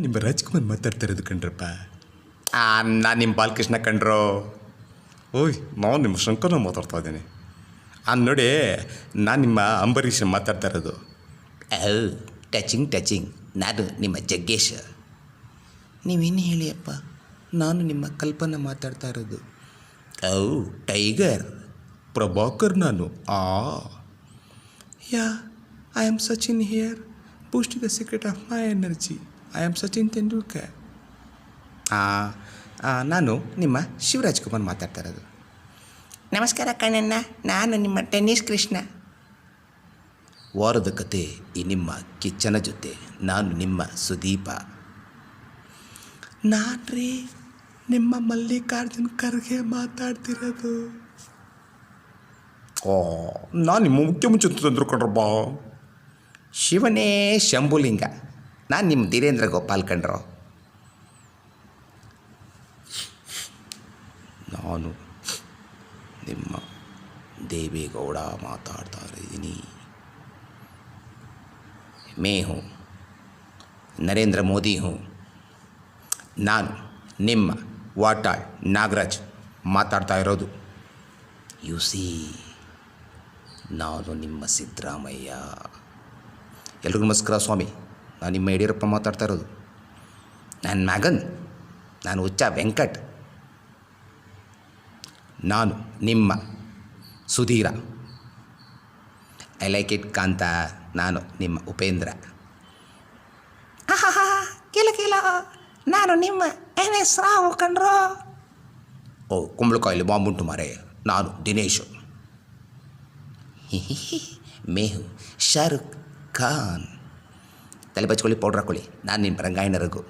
ನಿಮ್ಮ ರಾಜ್ಕುಮಾರ್ ಮಾತಾಡ್ತಾ ಇರೋದು ಕಣ್ರಪ್ಪ. ನಾನು ನಿಮ್ಮ ಬಾಲಕೃಷ್ಣ ಕಣ್ರೋ. ಓಯ್, ನಾನು ನಿಮ್ಮ ಶಂಕರನ ಮಾತಾಡ್ತಾ ಇದ್ದೀನಿ. ನೋಡಿ, ನಾನು ನಿಮ್ಮ ಅಂಬರೀಷ್ ಮಾತಾಡ್ತಾ ಇರೋದು. ಟಚಿಂಗ್ ನಾನು ನಿಮ್ಮ ಜಗ್ಗೇಶ್. ನೀವೇನು ಹೇಳಿಯಪ್ಪ, ನಾನು ನಿಮ್ಮ ಕಲ್ಪನಾ ಮಾತಾಡ್ತಾ ಇರೋದು. ಟೈಗರ್ ಪ್ರಭಾಕರ್ ನಾನು. Yeah, I am Sachin here. Boost the secret of my energy. I am Sachin Tendulkar. ನಾನು ನಿಮ್ಮ ಶಿವರಾಜ್ ಕುಮಾರ್ ಮಾತಾಡ್ತಾ ಇರೋದು. ನಮಸ್ಕಾರ ಕಣ್ಣಣ್ಣ, ನಾನು ನಿಮ್ಮ ಟೆನ್ನಿಸ್ ಕೃಷ್ಣ. ವಾರದ ಕತೆ ಈ ನಿಮ್ಮ ಕಿಚ್ಚನ ಜೊತೆ. ನಾನು ನಿಮ್ಮ ಸುದೀಪ. ನಾನ್ರಿ ನಿಮ್ಮ ಮಲ್ಲಿಕಾರ್ಜುನ್ ಖರ್ಗೆ ಮಾತಾಡ್ತಿರೋದು. ನಾನು ನಿಮ್ಮ ಮುಖ್ಯಮಂತ್ರಿ ತಂದ್ರು ಕಣ್ರಪ್ಪ. ಶಿವನೇ ಶಂಭುಲಿಂಗ. ನಾನು ನಿಮ್ಮ ಧೀರೇಂದ್ರ ಗೋಪಾಲ್ ಕಣ್ರೋ. ನಾನು ನಿಮ್ಮ ದೇವೇಗೌಡ ಮಾತಾಡ್ತಾ ಇದ್ದೀನಿ. मैं हूँ ನರೇಂದ್ರ ಮೋದಿ ಹೂँ. ನಾನು ನಿಮ್ಮ ವಾಟಾಳ್ ನಾಗರಾಜ್ ಮಾತಾಡ್ತಾ ಇರೋದು. ಯು ಸಿ, ನಾನು ನಿಮ್ಮ ಸಿದ್ದರಾಮಯ್ಯ. ಎಲ್ರಿಗೂ ನಮಸ್ಕಾರ ಸ್ವಾಮಿ. ನಾನು ನಿಮ್ಮ ಯಡಿಯೂರಪ್ಪ ಮಾತಾಡ್ತಾ ಇರೋದು. ನನ್ನ ಮಗನ್, ನಾನು ಹುಚ್ಚ ವೆಂಕಟ್. ನಾನು ನಿಮ್ಮ ಸುಧೀರ. ಐ ಲೈಕ್ ಇಟ್ ಕಾಂತ. ನಾನು ನಿಮ್ಮ ಉಪೇಂದ್ರ. ಕೇಳ ನಾನು ನಿಮ್ಮ ಎನ್ ಎಸ್ ರಾವ್ ಕಣ್ರೋ. ಕುಂಬಳಕಾಯಲ್ಲಿ ಬಾಂಬುಂಟು ಮಾರೆ. ನಾನು ದಿನೇಶು. ಮೇಹು ಶಾರುಖ್ ಖಾನ್. ತಲೆ ಬಚ್ಕೊಳ್ಳಿ, ಪೌಡ್ರ್ ಹಾಕ್ಕೊಳ್ಳಿ. ನಾನು ನಿಮ್ಮ ರಂಗಾಯಣ ರಘು.